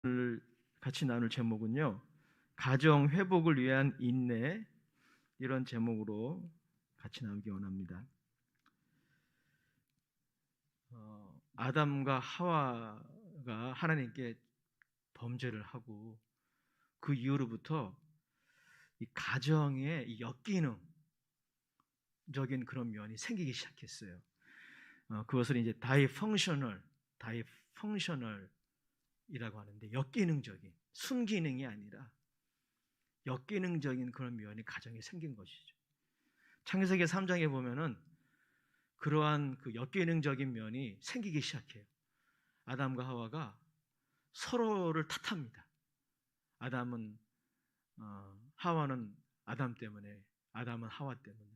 오늘 같이 나눌 제목은요, 가정 회복을 위한 인내, 이런 제목으로 같이 나누기 원합니다. 아담과 하와가 하나님께 범죄를 하고 그 이후로부터 이 가정의 이 역기능적인 그런 면이 생기기 시작했어요. 그것을 이제 다이펑셔널이라고 하는데, 역기능적인, 순기능이 아니라 역기능적인 그런 면이 가정에 생긴 것이죠. 창세기 3장에 보면은 그러한 그 역기능적인 면이 생기기 시작해요. 아담과 하와가 서로를 탓합니다. 아담은 하와는 아담 때문에, 아담은 하와 때문에.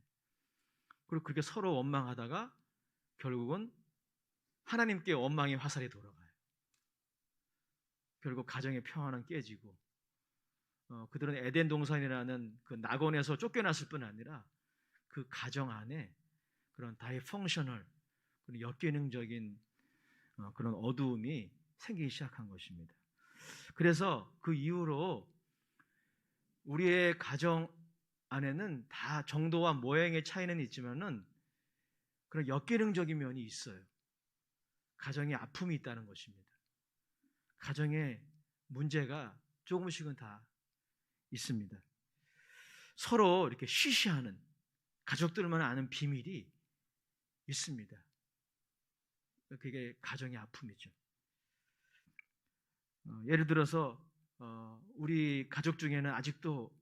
그리고 그렇게 서로 원망하다가 결국은 하나님께 원망의 화살이 돌아가요. 결국 가정의 평화는 깨지고, 그들은 에덴 동산이라는 그 낙원에서 쫓겨났을 뿐 아니라 그 가정 안에 그런 다이펑셔널, 역기능적인 그런 어두움이 생기기 시작한 것입니다. 그래서 그 이후로 우리의 가정 안에는 다 정도와 모양의 차이는 있지만은 그런 역기능적인 면이 있어요. 가정에 아픔이 있다는 것입니다. 가정에 문제가 조금씩은 다 있습니다. 서로 이렇게 쉬쉬하는, 가족들만 아는 비밀이 있습니다. 그게 가정의 아픔이죠. 예를 들어서 우리 가족 중에는 아직도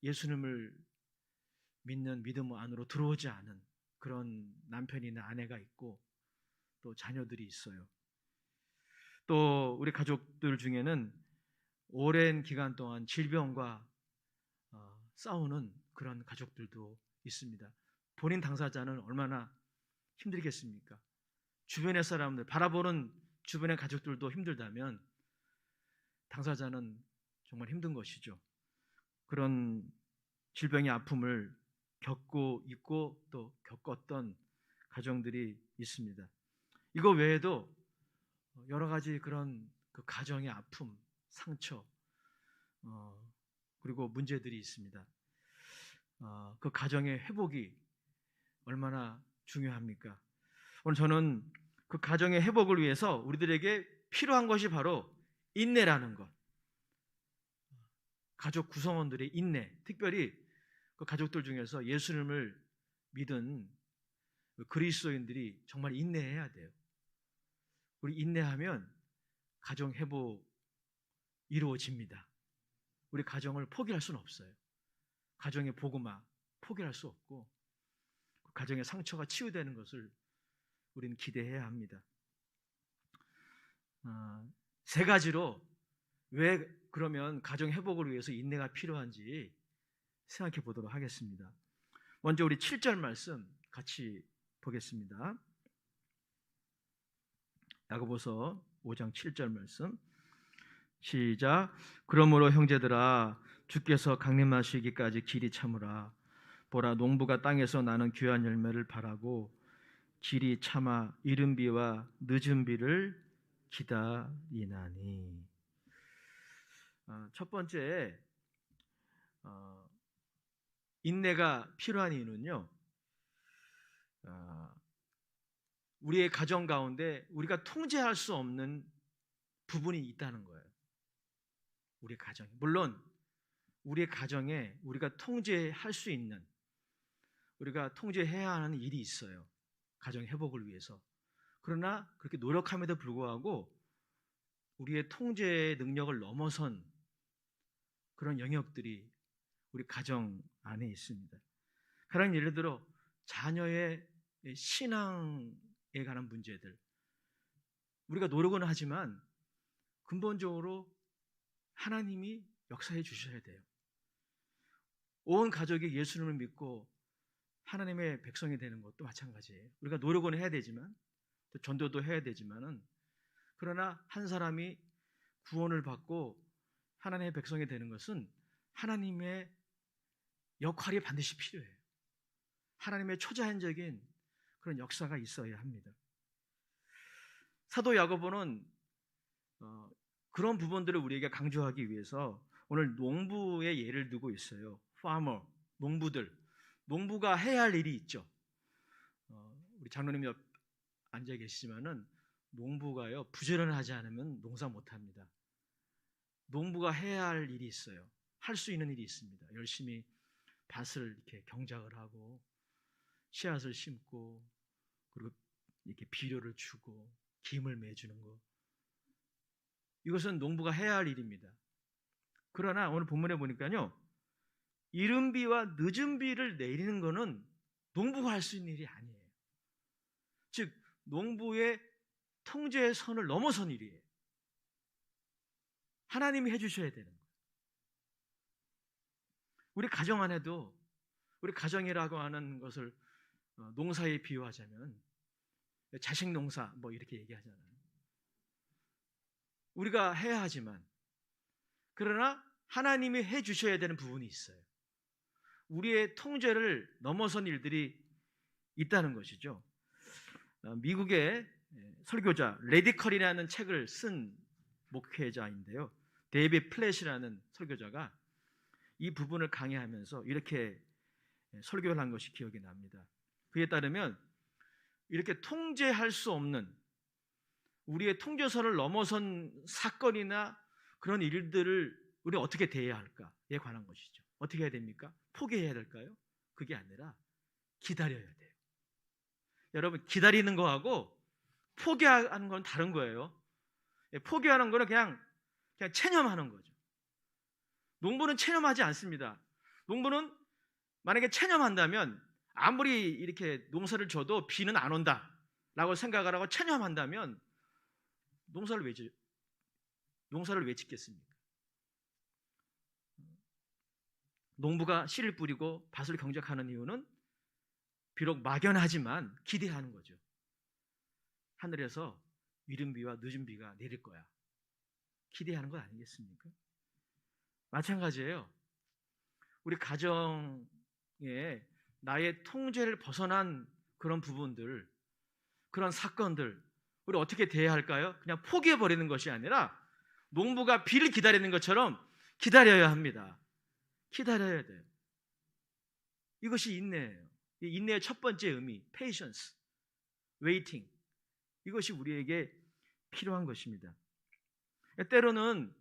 예수님을 믿는 믿음 안으로 들어오지 않은 그런 남편이나 아내가 있고, 또 자녀들이 있어요. 또 우리 가족들 중에는 오랜 기간 동안 질병과 싸우는 그런 가족들도 있습니다. 본인 당사자는 얼마나 힘들겠습니까? 주변의 사람들, 바라보는 주변의 가족들도 힘들다면 당사자는 정말 힘든 것이죠. 그런 질병의 아픔을 겪고 있고 또 겪었던 가정들이 있습니다. 이거 외에도 여러 가지 그런 그 가정의 아픔, 상처, 그리고 문제들이 있습니다. 그 가정의 회복이 얼마나 중요합니까? 오늘 저는 그 가정의 회복을 위해서 우리들에게 필요한 것이 바로 인내라는 것. 가족 구성원들의 인내, 특별히 그 가족들 중에서 예수님을 믿은 그리스도인들이 정말 인내해야 돼요. 우리 인내하면 가정 회복 이루어집니다. 우리 가정을 포기할 수는 없어요. 가정의 복음화 포기할 수 없고, 가정의 상처가 치유되는 것을 우리는 기대해야 합니다. 세 가지로 왜 그러면 가정 회복을 위해서 인내가 필요한지 생각해 보도록 하겠습니다. 먼저 우리 7절 말씀 같이 보겠습니다. 야고보서 5장 7절 말씀 시작. 그러므로 형제들아, 주께서 강림하시기까지 길이 참으라. 보라, 농부가 땅에서 나는 귀한 열매를 바라고 길이 참아 이른 비와 늦은 비를 기다리나니. 첫 번째, 인내가 필요한 이유는요, 우리의 가정 가운데 우리가 통제할 수 없는 부분이 있다는 거예요. 우리 가정에, 물론 우리의 가정에 우리가 통제할 수 있는, 우리가 통제해야 하는 일이 있어요. 가정 회복을 위해서. 그러나 그렇게 노력함에도 불구하고 우리의 통제 능력을 넘어선 그런 영역들이 우리 가정 안에 있습니다. 가령 예를 들어 자녀의 신앙에 관한 문제들, 우리가 노력은 하지만 근본적으로 하나님이 역사해 주셔야 돼요. 온 가족이 예수님을 믿고 하나님의 백성이 되는 것도 마찬가지예요. 우리가 노력은 해야 되지만, 또 전도도 해야 되지만은, 그러나 한 사람이 구원을 받고 하나님의 백성이 되는 것은 하나님의 역할이 반드시 필요해요. 하나님의 초자연적인 그런 역사가 있어야 합니다. 사도 야고보는 그런 부분들을 우리에게 강조하기 위해서 오늘 농부의 예를 들고 있어요. farmer, 농부들. 농부가 해야 할 일이 있죠. 우리 장로님이 옆 앉아 계시지만은 농부가요, 부지런하지 않으면 농사 못합니다. 농부가 해야 할 일이 있어요. 할 수 있는 일이 있습니다. 열심히 밭을 이렇게 경작을 하고 씨앗을 심고 그리고 이렇게 비료를 주고 김을 매주는 거, 이것은 농부가 해야 할 일입니다. 그러나 오늘 본문에 보니까요, 이른 비와 늦은 비를 내리는 것은 농부가 할 수 있는 일이 아니에요. 즉 농부의 통제의 선을 넘어선 일이에요. 하나님이 해주셔야 되는 거예요. 우리 가정 안에도 우리 가정이라고 하는 것을 농사에 비유하자면 자식 농사 뭐 이렇게 얘기하잖아요. 우리가 해야 하지만 그러나 하나님이 해주셔야 되는 부분이 있어요. 우리의 통제를 넘어선 일들이 있다는 것이죠. 미국의 설교자 레디컬이라는 책을 쓴 목회자인데요, 데이비드 플랫이라는 설교자가 이 부분을 강의하면서 이렇게 설교를 한 것이 기억이 납니다. 그에 따르면 이렇게 통제할 수 없는 우리의 통제선을 넘어선 사건이나 그런 일들을 우리 어떻게 대해야 할까에 관한 것이죠. 어떻게 해야 됩니까? 포기해야 될까요? 그게 아니라 기다려야 돼요. 여러분, 기다리는 거하고 포기하는 건 다른 거예요. 포기하는 거는 그냥 체념하는 거죠. 농부는 체념하지 않습니다. 농부는 만약에 체념한다면, 아무리 이렇게 농사를 줘도 비는 안 온다 라고 생각을 하고 체념한다면 농사를 왜 짓겠습니까? 농부가 씨를 뿌리고 밭을 경작하는 이유는 비록 막연하지만 기대하는 거죠. 하늘에서 이른 비와 늦은 비가 내릴 거야. 기대하는 것 아니겠습니까? 마찬가지예요. 우리 가정에 나의 통제를 벗어난 그런 부분들, 그런 사건들, 우리 어떻게 대해야 할까요? 그냥 포기해버리는 것이 아니라 농부가 비를 기다리는 것처럼 기다려야 합니다. 기다려야 돼요. 이것이 인내예요. 이 인내의 첫 번째 의미, patience, waiting. 이것이 우리에게 필요한 것입니다. 때로는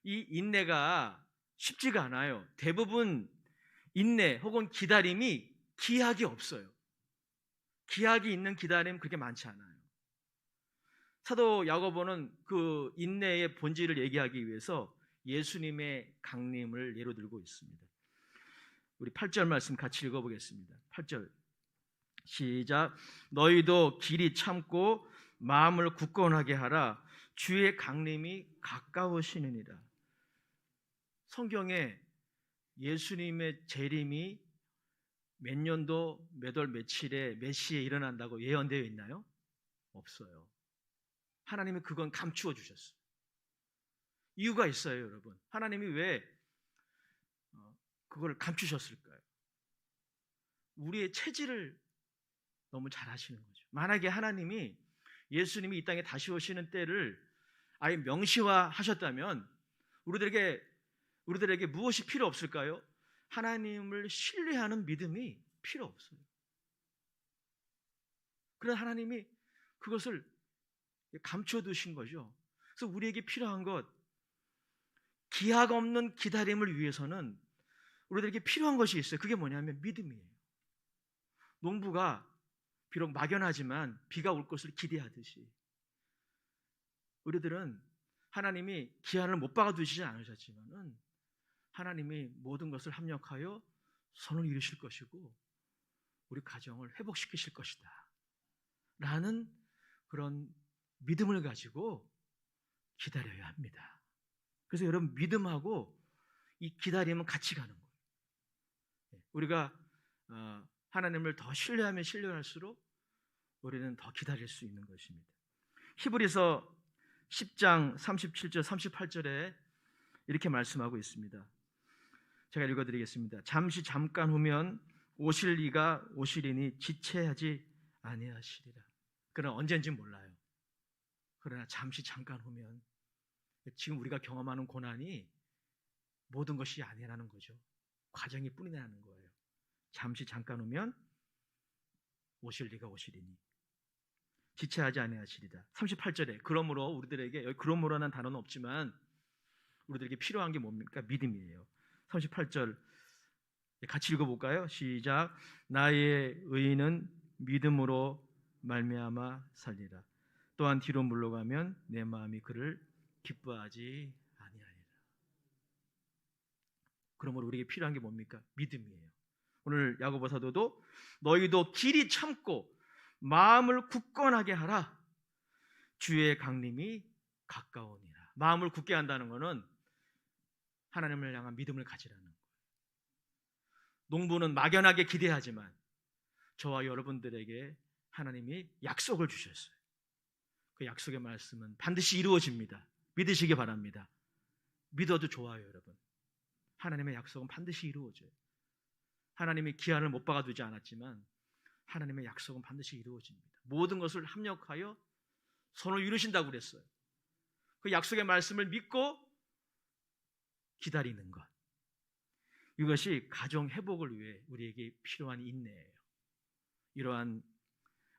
이 인내가 쉽지가 않아요. 대부분 인내 혹은 기다림이 기약이 없어요. 기약이 있는 기다림 그렇게 많지 않아요. 사도 야고보는 그 인내의 본질을 얘기하기 위해서 예수님의 강림을 예로 들고 있습니다. 우리 8절 말씀 같이 읽어보겠습니다. 8절 시작. 너희도 길이 참고 마음을 굳건하게 하라. 주의 강림이 가까우시느니라. 성경에 예수님의 재림이 몇 년도 몇 월 며칠에 몇 시에 일어난다고 예언되어 있나요? 없어요. 하나님이 그건 감추어 주셨어요. 이유가 있어요, 여러분. 하나님이 왜 그걸 감추셨을까요? 우리의 체질을 너무 잘 아시는 거죠. 만약에 하나님이 예수님이 이 땅에 다시 오시는 때를 아예 명시화하셨다면 우리들에게 무엇이 필요 없을까요? 하나님을 신뢰하는 믿음이 필요 없어요. 그래서 하나님이 그것을 감춰 두신 거죠. 그래서 우리에게 필요한 것, 기약 없는 기다림을 위해서는 우리들에게 필요한 것이 있어요. 그게 뭐냐면 믿음이에요. 농부가 비록 막연하지만 비가 올 것을 기대하듯이 우리들은 하나님이 기한을 못 박아두시지 않으셨지만은 하나님이 모든 것을 합력하여 선을 이루실 것이고 우리 가정을 회복시키실 것이다 라는 그런 믿음을 가지고 기다려야 합니다. 그래서 여러분, 믿음하고 이 기다림은 같이 가는 거예요. 우리가 하나님을 더 신뢰하면 신뢰할수록 우리는 더 기다릴 수 있는 것입니다. 히브리서 10장 37절 38절에 이렇게 말씀하고 있습니다. 제가 읽어드리겠습니다. 잠깐 후면 오실 이가 오시리니 지체하지 아니하시리라. 그러나 언젠지 몰라요. 그러나 잠깐 후면 지금 우리가 경험하는 고난이 모든 것이 아니라는 거죠. 과정이 뿐이라는 거예요. 잠시 잠깐 오면 오실 리가 오시리니 지체하지 아니하시리다. 38절에 그러므로 우리들에게, 여기 그러므로라는 단어는 없지만 우리들에게 필요한 게 뭡니까? 믿음이에요. 38절 같이 읽어볼까요? 시작. 나의 의인은 믿음으로 말미암아 살리라. 또한 뒤로 물러가면 내 마음이 그를 기뻐하지 아니하리라. 그러므로 우리에게 필요한 게 뭡니까? 믿음이에요. 오늘 야고보 사도도 너희도 길이 참고 마음을 굳건하게 하라. 주의 강림이 가까우니라. 마음을 굳게 한다는 것은 하나님을 향한 믿음을 가지라는 거예요. 농부는 막연하게 기대하지만 저와 여러분들에게 하나님이 약속을 주셨어요. 그 약속의 말씀은 반드시 이루어집니다. 믿으시기 바랍니다. 믿어도 좋아요, 여러분. 하나님의 약속은 반드시 이루어져요. 하나님이 기한을 못 박아두지 않았지만 하나님의 약속은 반드시 이루어집니다. 모든 것을 합력하여 선을 이루신다고 그랬어요. 그 약속의 말씀을 믿고 기다리는 것, 이것이 가정 회복을 위해 우리에게 필요한 인내예요. 이러한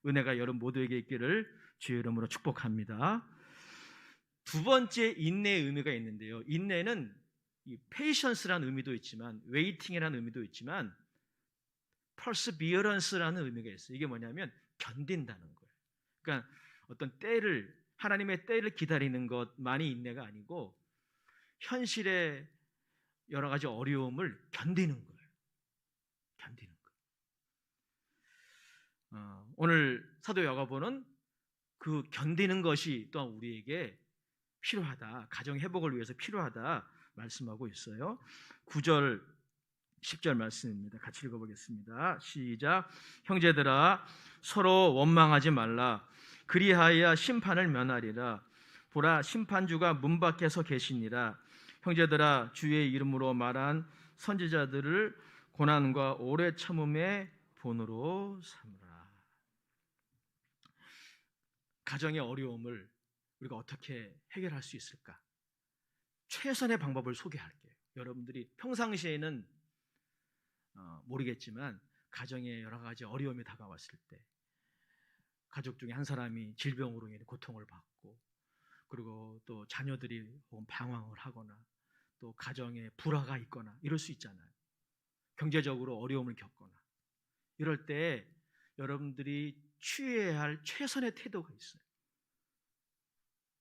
은혜가 여러분 모두에게 있기를 주의 이름으로 축복합니다. 두 번째 인내의 의미가 있는데요. 인내는 이 patience라는 의미도 있지만 waiting이라는 의미도 있지만 perseverance라는 의미가 있어요. 이게 뭐냐면 견딘다는 거예요. 그러니까 어떤 때를, 하나님의 때를 기다리는 것만이 인내가 아니고 현실의 여러 가지 어려움을 견디는 거예요. 견디는 거. 오늘 사도 야고보는 그 견디는 것이 또한 우리에게 필요하다, 가정 회복을 위해서 필요하다 말씀하고 있어요. 9절 10절 말씀입니다. 같이 읽어보겠습니다. 시작. 형제들아 서로 원망하지 말라. 그리하여 심판을 면하리라. 보라 심판주가 문 밖에서 계시니라. 형제들아 주의 이름으로 말한 선지자들을 고난과 오래 참음의 본으로 삼으라. 가정의 어려움을 우리가 어떻게 해결할 수 있을까? 최선의 방법을 소개할게요. 여러분들이 평상시에는 모르겠지만 가정에 여러 가지 어려움이 다가왔을 때, 가족 중에 한 사람이 질병으로 인해 고통을 받고, 그리고 또 자녀들이 혹은 방황을 하거나 또 가정에 불화가 있거나 이럴 수 있잖아요. 경제적으로 어려움을 겪거나 이럴 때 여러분들이 취해야 할 최선의 태도가 있어요.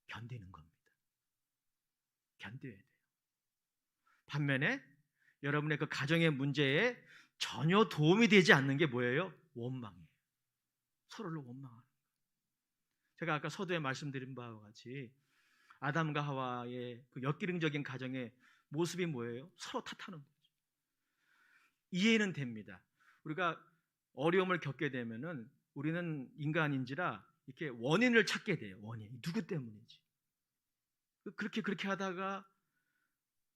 견디는 겁니다. 견뎌야 돼요. 반면에 여러분의 그 가정의 문제에 전혀 도움이 되지 않는 게 뭐예요? 원망이에요. 서로를 원망하는 거예요. 제가 아까 서두에 말씀드린 바와 같이 아담과 하와의 그 역기능적인 가정의 모습이 뭐예요? 서로 탓하는 거죠. 이해는 됩니다. 우리가 어려움을 겪게 되면은 우리는 인간인지라 이렇게 원인을 찾게 돼요. 원인. 누구 때문인지. 그렇게 하다가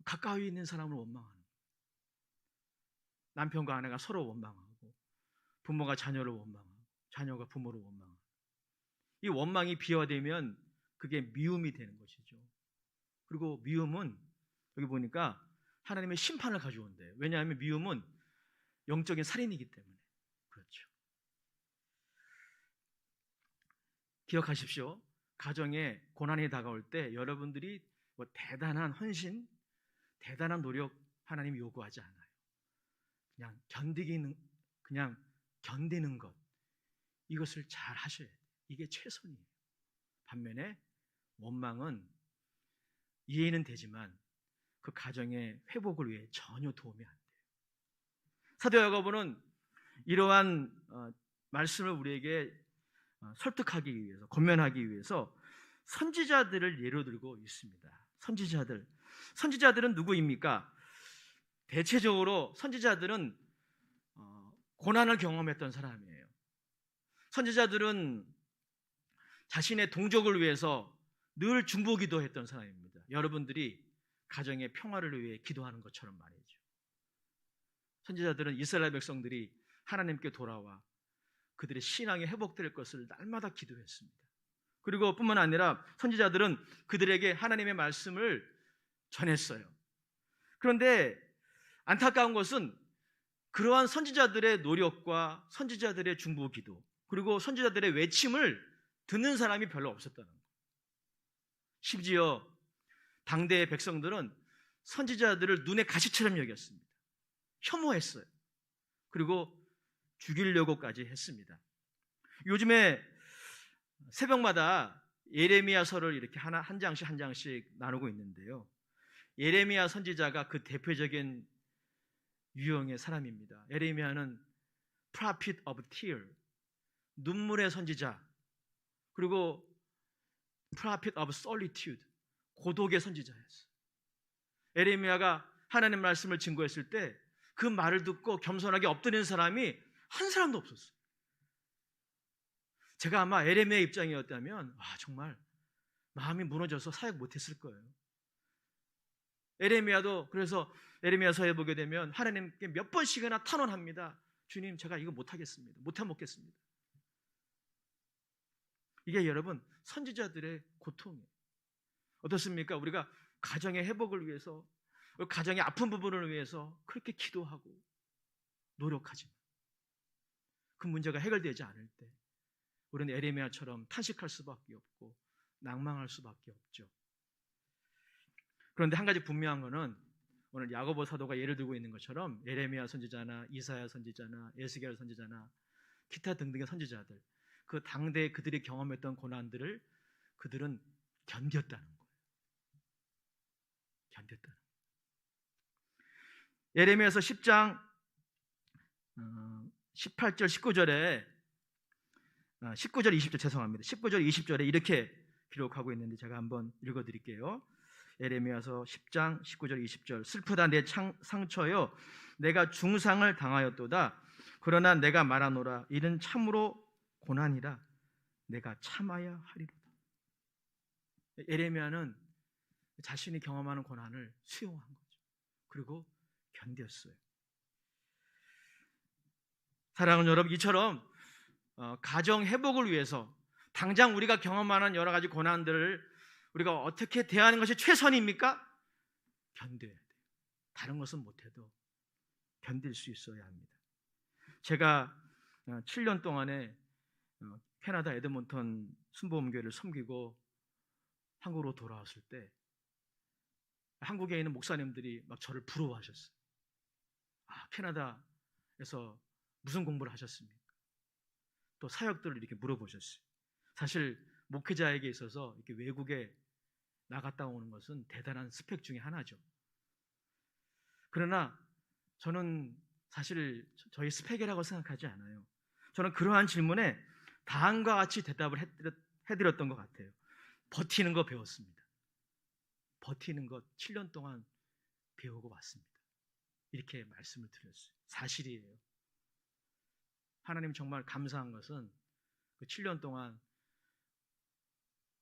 가까이 있는 사람을 원망하는 거예요. 남편과 아내가 서로 원망하고, 부모가 자녀를 원망하고, 자녀가 부모를 원망하고. 이 원망이 비화되면 그게 미움이 되는 것이죠. 그리고 미움은 여기 보니까 하나님의 심판을 가져온대요. 왜냐하면 미움은 영적인 살인이기 때문에. 그렇죠. 기억하십시오. 가정에 고난이 다가올 때 여러분들이 뭐 대단한 헌신, 대단한 노력 하나님이 요구하지 않아요. 그냥 견디는 것, 이것을 잘 하셔야 돼요. 이게 최선이에요. 반면에 원망은 이해는 되지만 그 가정의 회복을 위해 전혀 도움이 안 돼요. 사도 야고보는 이러한 말씀을 우리에게 설득하기 위해서, 권면하기 위해서 선지자들을 예로 들고 있습니다. 선지자들은 누구입니까? 대체적으로 선지자들은 고난을 경험했던 사람이에요. 선지자들은 자신의 동족을 위해서 늘 중보기도했던 사람입니다. 여러분들이 가정의 평화를 위해 기도하는 것처럼 말이죠. 선지자들은 이스라엘 백성들이 하나님께 돌아와 그들의 신앙이 회복될 것을 날마다 기도했습니다. 그리고 뿐만 아니라 선지자들은 그들에게 하나님의 말씀을 전했어요. 그런데 안타까운 것은 그러한 선지자들의 노력과 선지자들의 중보기도 그리고 선지자들의 외침을 듣는 사람이 별로 없었다는 거예요. 심지어 당대의 백성들은 선지자들을 눈의 가시처럼 여겼습니다. 혐오했어요. 그리고 죽이려고까지 했습니다. 요즘에 새벽마다 예레미야서를 이렇게 한 장씩 한 장씩 나누고 있는데요. 예레미야 선지자가 그 대표적인 유형의 사람입니다. 예레미야는 prophet of tear, 눈물의 선지자, 그리고 prophet of solitude, 고독의 선지자였어요. 예레미야가 하나님 말씀을 증거했을 때 그 말을 듣고 겸손하게 엎드리는 사람이 한 사람도 없었어요. 제가 아마 예레미야 입장이었다면 정말 마음이 무너져서 사역 못했을 거예요. 예레미야도 그래서 예레미야서에 보게 되면 하나님께 몇 번씩이나 탄원합니다. 주님, 제가 이거 못하겠습니다. 못해 먹겠습니다. 이게 여러분 선지자들의 고통이에요. 어떻습니까? 우리가 가정의 회복을 위해서, 가정의 아픈 부분을 위해서 그렇게 기도하고 노력하지만 그 문제가 해결되지 않을 때 우리는 예레미야처럼 탄식할 수밖에 없고 낭망할 수밖에 없죠. 그런데 한 가지 분명한 것은 오늘 야고보 사도가 예를 들고 있는 것처럼 예레미야 선지자나 이사야 선지자나 에스겔 선지자나 기타 등등의 선지자들, 그 당대에 그들이 경험했던 고난들을 그들은 견뎠다는 거예요. 견뎠다는 거예요. 예레미야서 10장 18절 19절에 19절 20절 죄송합니다. 19절 20절에 이렇게 기록하고 있는데 제가 한번 읽어드릴게요. 예레미야서 10장 19절 20절 슬프다 내 상처여 내가 중상을 당하였도다. 그러나 내가 말하노라 이는 참으로 고난이라 내가 참아야 하리로다. 예레미야는 자신이 경험하는 고난을 수용한 거죠. 그리고 견뎠어요. 사랑하는 여러분, 이처럼 가정 회복을 위해서 당장 우리가 경험하는 여러 가지 고난들을 우리가 어떻게 대하는 것이 최선입니까? 견뎌야 돼요. 다른 것은 못해도 견딜 수 있어야 합니다. 제가 7년 동안에 캐나다 에드몬턴 순복음교회를 섬기고 한국으로 돌아왔을 때 한국에 있는 목사님들이 막 저를 부러워하셨어요. 캐나다에서 무슨 공부를 하셨습니까? 또 사역들을 이렇게 물어보셨어요. 사실 목회자에게 있어서 이렇게 외국에 나갔다 오는 것은 대단한 스펙 중에 하나죠. 그러나 저는 사실 저희 스펙이라고 생각하지 않아요. 저는 그러한 질문에 다음과 같이 대답을 해드렸던 것 같아요. 버티는 거 배웠습니다. 버티는 것 7년 동안 배우고 왔습니다. 이렇게 말씀을 드렸어요. 사실이에요. 하나님 정말 감사한 것은 그 7년 동안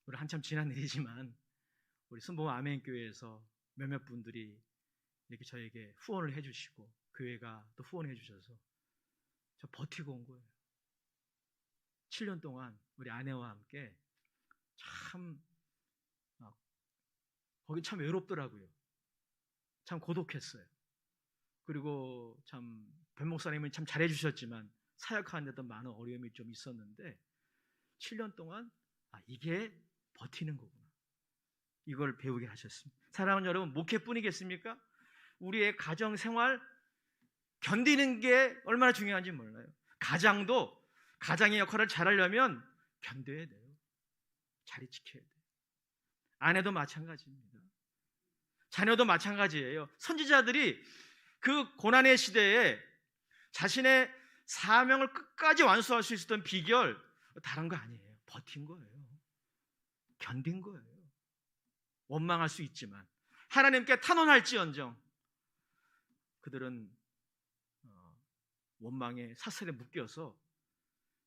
우리 한참 지난 일이지만 우리 순복음 아멘교회에서 몇몇 분들이 이렇게 저에게 후원을 해주시고 교회가 또 후원해 주셔서 저 버티고 온 거예요. 7년 동안 우리 아내와 함께 참 거기 참 외롭더라고요. 참 고독했어요. 그리고 참 변 목사님은 참 잘해주셨지만 사역하는 데도 많은 어려움이 좀 있었는데 7년 동안 이게 버티는 거구나. 이걸 배우게 하셨습니다. 사랑하는 여러분, 목회뿐이겠습니까? 우리의 가정생활 견디는 게 얼마나 중요한지 몰라요. 가장도 가장의 역할을 잘하려면 견뎌야 돼요. 자리 지켜야 돼요. 아내도 마찬가지입니다. 자녀도 마찬가지예요. 선지자들이 그 고난의 시대에 자신의 사명을 끝까지 완수할 수 있었던 비결 다른 거 아니에요. 버틴 거예요. 견딘 거예요. 원망할 수 있지만 하나님께 탄원할지언정 그들은 원망의 사슬에 묶여서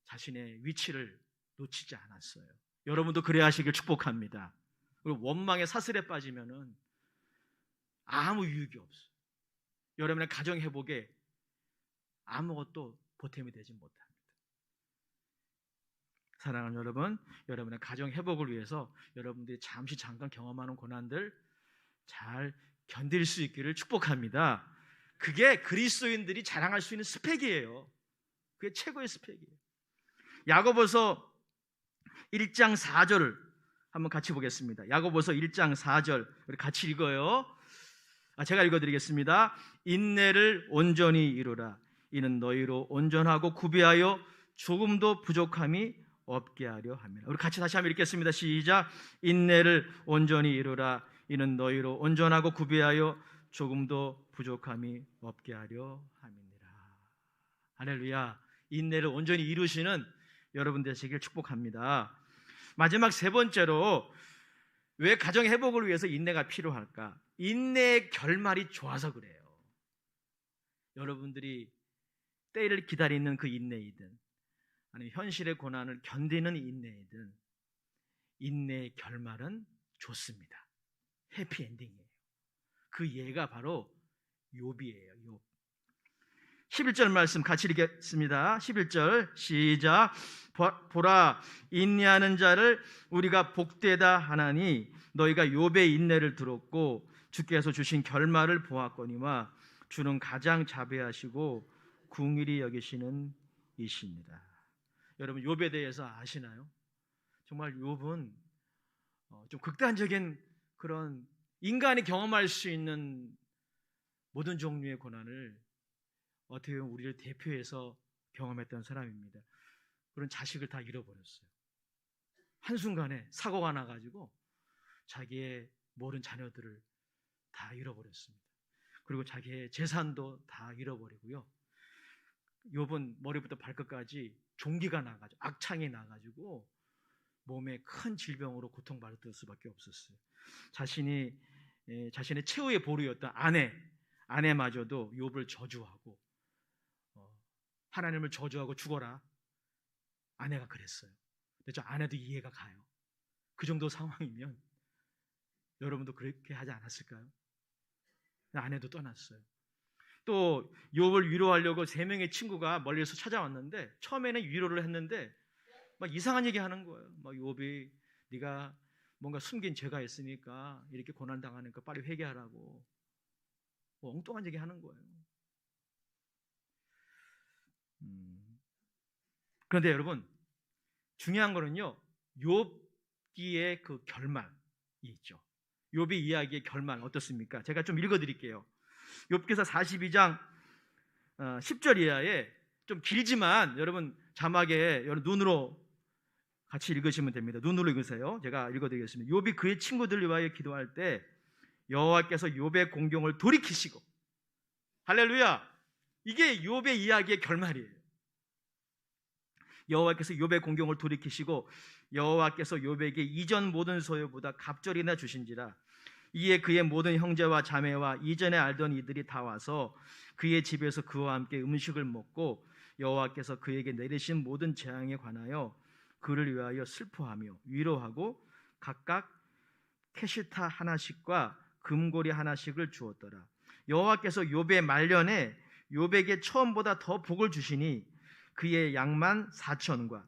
자신의 위치를 놓치지 않았어요. 여러분도 그래야 하시길 축복합니다. 그리고 원망의 사슬에 빠지면은 아무 유익이 없어요. 여러분의 가정 회복에 아무것도 보탬이 되지 못합니다. 사랑하는 여러분, 여러분의 가정 회복을 위해서 여러분들이 잠깐 경험하는 고난들 잘 견딜 수 있기를 축복합니다. 그게 그리스도인들이 자랑할 수 있는 스펙이에요. 그게 최고의 스펙이에요. 야고보서 1장 4절을 한번 같이 보겠습니다. 야고보서 1장 4절 우리 같이 읽어요. 제가 읽어드리겠습니다. 인내를 온전히 이루라. 이는 너희로 온전하고 구비하여 조금도 부족함이 없게 하려 함이라. 우리 같이 다시 한번 읽겠습니다. 시작. 인내를 온전히 이루라. 이는 너희로 온전하고 구비하여 조금도 부족함이 없게 하려 함이니라. 할렐루야. 인내를 온전히 이루시는 여러분 되시길 축복합니다. 마지막 세 번째로 왜 가정 회복을 위해서 인내가 필요할까? 인내의 결말이 좋아서 그래요. 여러분들이 때를 기다리는 그 인내이든 아니면 현실의 고난을 견디는 인내이든 인내의 결말은 좋습니다. 해피엔딩이에요. 그 예가 바로 욥이에요. 욥. 11절 말씀 같이 읽겠습니다. 11절 시작. 보라, 인내하는 자를 우리가 복되다 하나니 너희가 욥의 인내를 들었고 주께서 주신 결말을 보았거니와 주는 가장 자비하시고 궁일이 여기시는 이십니다. 여러분 욥에 대해서 아시나요? 정말 욥은 좀 극단적인 그런 인간이 경험할 수 있는 모든 종류의 고난을 어떻게 보면 우리를 대표해서 경험했던 사람입니다. 그런 자식을 다 잃어버렸어요. 한순간에 사고가 나가지고 자기의 모든 자녀들을 다 잃어버렸습니다. 그리고 자기의 재산도 다 잃어버리고요. 욥은 머리부터 발끝까지 종기가 나가지고 악창이 나가지고 몸에 큰 질병으로 고통받을 수밖에 없었어요. 자신의 최후의 보루였던 아내마저도 욥을 저주하고 하나님을 저주하고 죽어라. 아내가 그랬어요. 근데 저 아내도 이해가 가요. 그 정도 상황이면 여러분도 그렇게 하지 않았을까요? 아내도 떠났어요. 또 욥을 위로하려고 3명의 친구가 멀리서 찾아왔는데 처음에는 위로를 했는데 막 이상한 얘기 하는 거예요. 막 욥이 네가 뭔가 숨긴 죄가 있으니까 이렇게 고난당하니까 빨리 회개하라고 엉뚱한 얘기 하는 거예요. 그런데 여러분 중요한 거는요, 욥기의 그 결말이 있죠. 욥의 이야기의 결말 어떻습니까? 제가 좀 읽어드릴게요. 욥기서 42장 10절 이하에 좀 길지만 여러분 자막에 눈으로 같이 읽으시면 됩니다. 눈으로 읽으세요. 제가 읽어드리겠습니다. 욥이 그의 친구들을 위하여 기도할 때 여호와께서 욥의 공경을 돌이키시고, 할렐루야, 이게 욥의 이야기의 결말이에요. 여호와께서 욥의 공경을 돌이키시고 여호와께서 욥에게 이전 모든 소유보다 갑절이나 주신지라. 이에 그의 모든 형제와 자매와 이전에 알던 이들이 다 와서 그의 집에서 그와 함께 음식을 먹고 여호와께서 그에게 내리신 모든 재앙에 관하여 그를 위하여 슬퍼하며 위로하고 각각 캐시타 하나씩과 금고리 하나씩을 주었더라. 여호와께서 욥의 말년에 욥에게 처음보다 더 복을 주시니 그의 양 14,000과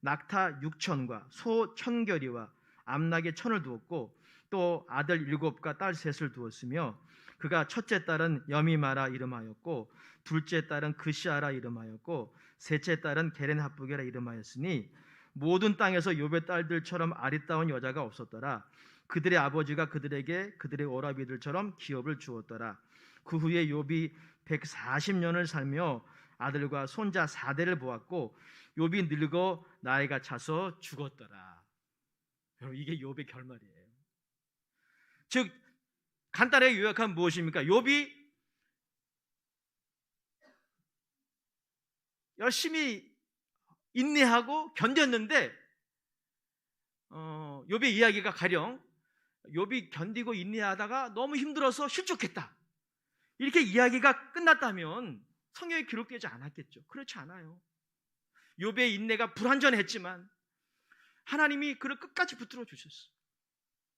낙타 6,000과 소 1,000결이와 암낙에 1,000을 두었고 또 아들 7과 딸 3을 두었으며 그가 첫째 딸은 여미마라 이름하였고 둘째 딸은 그시아라 이름하였고 셋째 딸은 게렌하쁘게라 이름하였으니 모든 땅에서 욥의 딸들처럼 아리따운 여자가 없었더라. 그들의 아버지가 그들에게 그들의 오라비들처럼 기업을 주었더라. 그 후에 욥이 140년을 살며 아들과 손자 4대를 보았고 욥이 늙어 나이가 차서 죽었더라. 여러분 이게 욥의 결말이에요. 즉 간단하게 요약하면 무엇입니까? 욥이 열심히 인내하고 견뎠는데 욥의 이야기가 가령 욥이 견디고 인내하다가 너무 힘들어서 실족했다, 이렇게 이야기가 끝났다면 성경에 기록되지 않았겠죠. 그렇지 않아요. 욥의 인내가 불완전했지만 하나님이 그를 끝까지 붙들어 주셨어요.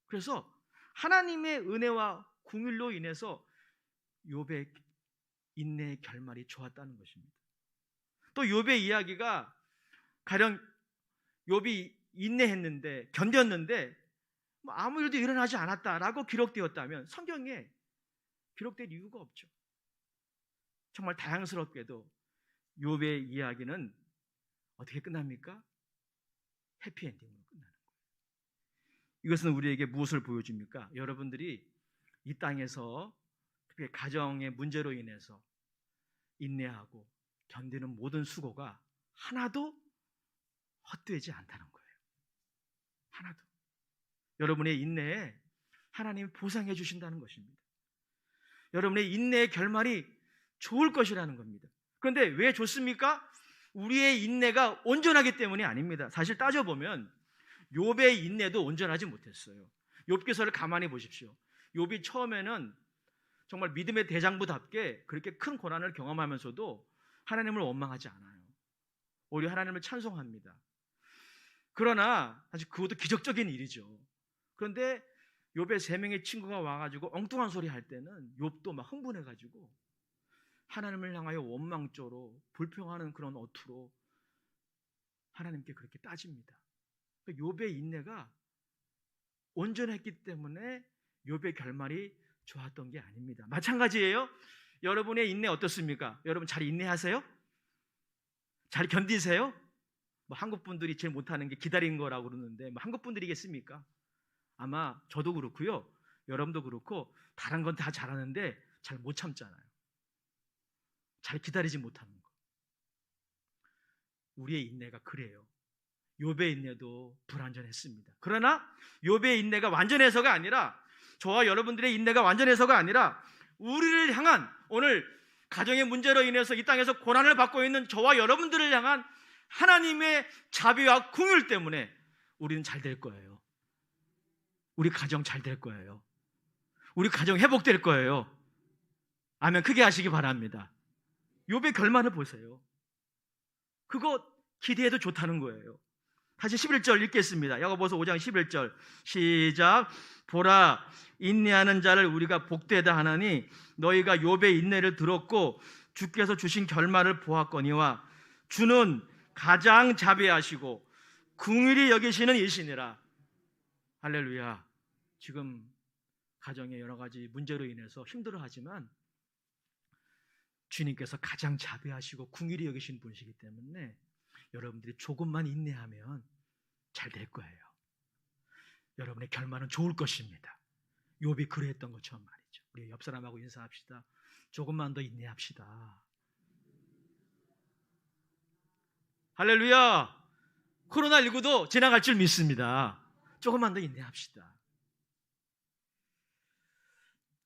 그래서 하나님의 은혜와 긍휼로 인해서 욥의 인내의 결말이 좋았다는 것입니다. 또 욥의 이야기가 가령 욥이 인내했는데, 견뎠는데 아무 일도 일어나지 않았다라고 기록되었다면 성경에 기록될 이유가 없죠. 정말 다양스럽게도 욥의 이야기는 어떻게 끝납니까? 해피엔딩으로 끝나는 거예요. 이것은 우리에게 무엇을 보여줍니까? 여러분들이 이 땅에서 특히 가정의 문제로 인해서 인내하고 견디는 모든 수고가 하나도 헛되지 않다는 거예요. 하나도. 여러분의 인내에 하나님이 보상해 주신다는 것입니다. 여러분의 인내의 결말이 좋을 것이라는 겁니다. 그런데 왜 좋습니까? 우리의 인내가 온전하기 때문이 아닙니다. 사실 따져보면 욥의 인내도 온전하지 못했어요. 욥기서를 가만히 보십시오. 욥이 처음에는 정말 믿음의 대장부답게 그렇게 큰 고난을 경험하면서도 하나님을 원망하지 않아요. 오히려 하나님을 찬송합니다. 그러나 사실 그것도 기적적인 일이죠. 그런데 욥의 3명의 친구가 와가지고 엉뚱한 소리 할 때는 욥도 막 흥분해가지고 하나님을 향하여 원망조로 불평하는 그런 어투로 하나님께 그렇게 따집니다. 욥의 인내가 온전했기 때문에 욥의 결말이 좋았던 게 아닙니다. 마찬가지예요. 여러분의 인내 어떻습니까? 여러분 잘 인내하세요? 잘 견디세요? 한국 분들이 제일 못하는 게 기다리는 거라고 그러는데 한국 분들이겠습니까? 아마 저도 그렇고요. 여러분도 그렇고 다른 건 다 잘하는데 잘 못 참잖아요. 잘 기다리지 못하는 거. 우리의 인내가 그래요. 욥의 인내도 불완전했습니다. 그러나 욥의 인내가 완전해서가 아니라, 저와 여러분들의 인내가 완전해서가 아니라 우리를 향한, 오늘 가정의 문제로 인해서 이 땅에서 고난을 받고 있는 저와 여러분들을 향한 하나님의 자비와 긍휼 때문에 우리는 잘 될 거예요. 우리 가정 잘 될 거예요. 우리 가정 회복될 거예요. 아멘. 크게 하시기 바랍니다. 욥의 결말을 보세요. 그거 기대해도 좋다는 거예요. 다시 11절 읽겠습니다. 야고보서 5장 11절 시작. 보라, 인내하는 자를 우리가 복되다 하나니 너희가 욥의 인내를 들었고 주께서 주신 결말을 보았거니와 주는 가장 자비하시고 긍휼히 여기시는 이시니라. 할렐루야. 지금 가정의 여러 가지 문제로 인해서 힘들어하지만 주님께서 가장 자비하시고 긍휼히 여기신 분이시기 때문에 여러분들이 조금만 인내하면 잘 될 거예요. 여러분의 결말은 좋을 것입니다. 욥이 그랬던 것처럼 말이죠. 우리 옆 사람하고 인사합시다. 조금만 더 인내합시다. 할렐루야. 코로나19도 지나갈 줄 믿습니다. 조금만 더 인내합시다.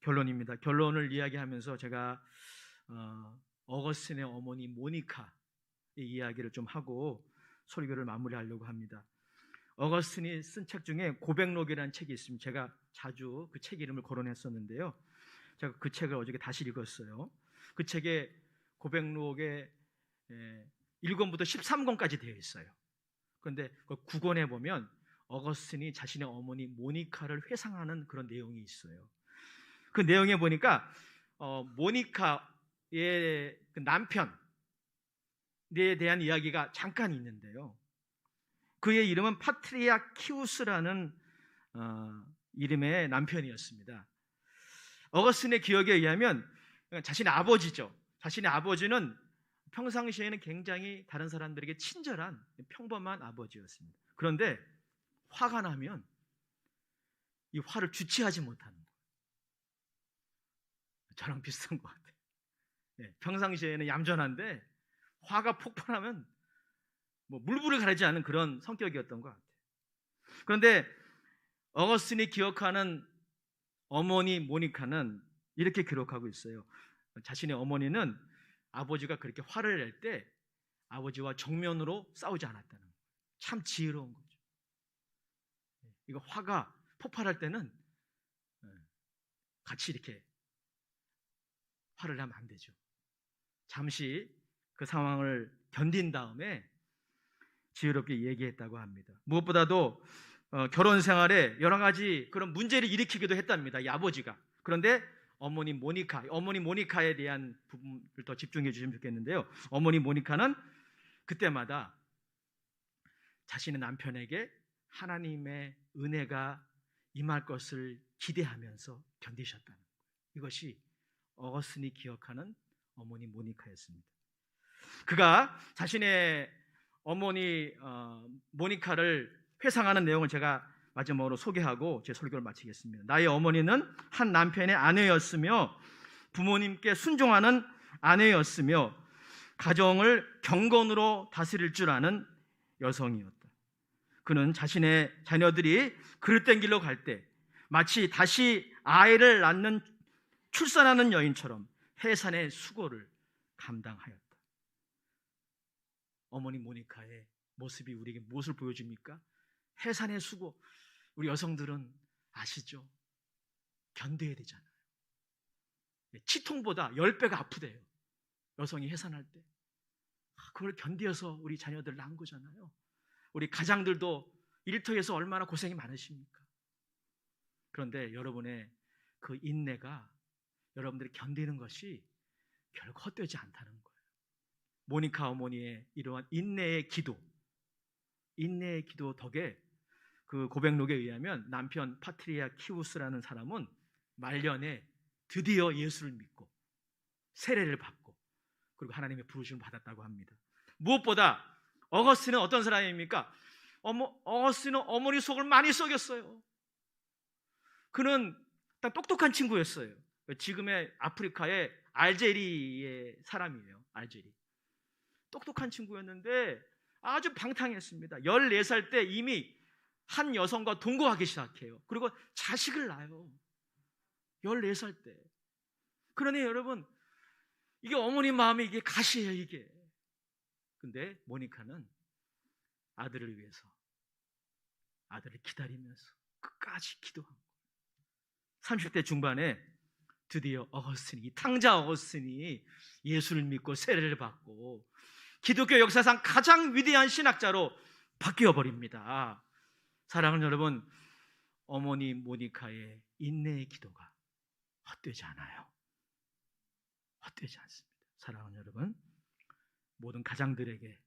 결론입니다. 결론을 이야기하면서 제가 어거스틴의 어머니 모니카의 이야기를 좀 하고 설교를 마무리하려고 합니다. 어거스틴이 쓴 책 중에 고백록이라는 책이 있습니다. 제가 자주 그 책 이름을 거론했었는데요. 제가 그 책을 어저께 다시 읽었어요. 그 책에 고백록에 1권부터 13권까지 되어 있어요. 그런데 그 9권에 보면 어거스틴이 자신의 어머니 모니카를 회상하는 그런 내용이 있어요. 그 내용에 보니까 모니카의 그 남편에 대한 이야기가 잠깐 있는데요. 그의 이름은 파트리아키우스라는 이름의 남편이었습니다. 어거스틴의 기억에 의하면 자신의 아버지죠. 자신의 아버지는 평상시에는 굉장히 다른 사람들에게 친절한 평범한 아버지였습니다. 그런데 화가 나면 이 화를 주체하지 못하는 거예요. 저랑 비슷한 것 같아요. 평상시에는 얌전한데 화가 폭발하면 물불을 가리지 않는 그런 성격이었던 것 같아요. 그런데 어거스틴이 기억하는 어머니 모니카는 이렇게 기록하고 있어요. 자신의 어머니는 아버지가 그렇게 화를 낼 때 아버지와 정면으로 싸우지 않았다는 거예요. 참 지혜로운 거죠. 이거 화가 폭발할 때는 같이 이렇게 화를 내면 안 되죠. 잠시 그 상황을 견딘 다음에 지혜롭게 얘기했다고 합니다. 무엇보다도 결혼 생활에 여러 가지 그런 문제를 일으키기도 했답니다. 이 아버지가. 그런데 어머니 모니카에 대한 부분을 더 집중해 주시면 좋겠는데요. 어머니 모니카는 그때마다 자신의 남편에게 하나님의 은혜가 임할 것을 기대하면서 견디셨다는 거예요. 이것이 어거스틴이 기억하는 어머니 모니카였습니다. 그가 자신의 어머니 모니카를 회상하는 내용을 제가 마지막으로 소개하고 제 설교를 마치겠습니다. 나의 어머니는 한 남편의 아내였으며 부모님께 순종하는 아내였으며 가정을 경건으로 다스릴 줄 아는 여성이었다. 그는 자신의 자녀들이 그릇된 길로 갈 때 마치 다시 아이를 낳는 출산하는 여인처럼 해산의 수고를 감당하였다. 어머니 모니카의 모습이 우리에게 무엇을 보여줍니까? 해산의 수고. 우리 여성들은 아시죠? 견뎌야 되잖아요. 치통보다 10배가 아프대요. 여성이 해산할 때. 그걸 견디어서 우리 자녀들 낳은 거잖아요. 우리 가장들도 일터에서 얼마나 고생이 많으십니까? 그런데 여러분의 그 인내가 여러분들이 견디는 것이 결코 헛되지 않다는 거예요. 모니카 어머니의 이러한 인내의 기도 덕에 그 고백록에 의하면 남편 파트리아 키우스라는 사람은 말년에 드디어 예수를 믿고 세례를 받고 그리고 하나님의 부르심을 받았다고 합니다. 무엇보다 어거스틴은 어떤 사람입니까? 어거스틴은 어머니 속을 많이 썩였어요. 그는 딱 똑똑한 친구였어요. 지금의 아프리카의 알제리의 사람이에요. 알제리. 똑똑한 친구였는데 아주 방탕했습니다. 14살 때 이미 한 여성과 동거하기 시작해요. 그리고 자식을 낳아요. 14살 때. 그러니 여러분, 이게 어머니 마음이 이게 가시예요, 이게. 근데 모니카는 아들을 위해서 아들을 기다리면서 끝까지 기도한 거예요. 30대 중반에 드디어 어거스틴이, 이 탕자 어거스틴이 예수를 믿고 세례를 받고 기독교 역사상 가장 위대한 신학자로 바뀌어 버립니다. 사랑하는 여러분, 어머니 모니카의 인내의 기도가 헛되지 않아요. 헛되지 않습니다. 사랑하는 여러분, 모든 가장들에게,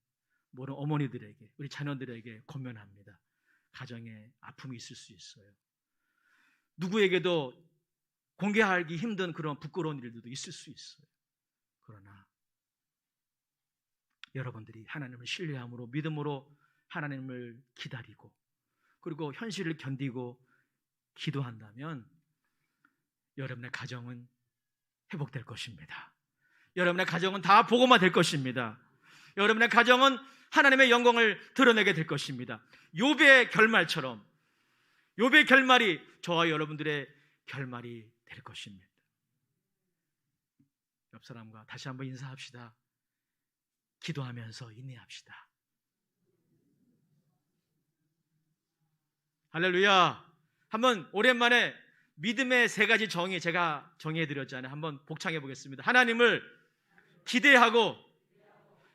모든 어머니들에게, 우리 자녀들에게 권면합니다. 가정에 아픔이 있을 수 있어요. 누구에게도 공개하기 힘든 그런 부끄러운 일들도 있을 수 있어요. 그러나 여러분들이 하나님을 신뢰함으로, 믿음으로 하나님을 기다리고 그리고 현실을 견디고 기도한다면 여러분의 가정은 회복될 것입니다. 여러분의 가정은 다 복음화 될 것입니다. 여러분의 가정은 하나님의 영광을 드러내게 될 것입니다. 욥의 결말처럼, 욥의 결말이 저와 여러분들의 결말이 될 것입니다. 옆 사람과 다시 한번 인사합시다. 기도하면서 인내합시다. 할렐루야. 한번 오랜만에 믿음의 3가지 정의 제가 정의해드렸잖아요. 한번 복창해 보겠습니다. 하나님을 기대하고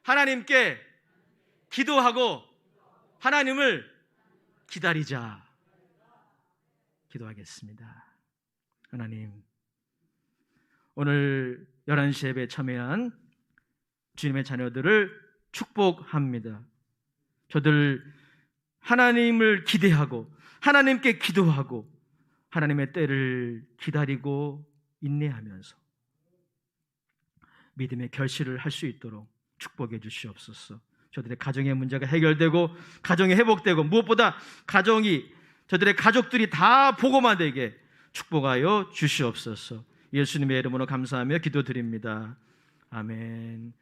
하나님께 기도하고 하나님을 기다리자. 기도하겠습니다. 하나님, 오늘 11시 예배에 참여한 주님의 자녀들을 축복합니다. 저들 하나님을 기대하고 하나님께 기도하고 하나님의 때를 기다리고 인내하면서 믿음의 결실을 할 수 있도록 축복해 주시옵소서. 저들의 가정의 문제가 해결되고 가정이 회복되고 무엇보다 저들의 가족들이 다 복음화 되게 축복하여 주시옵소서. 예수님의 이름으로 감사하며 기도드립니다. 아멘.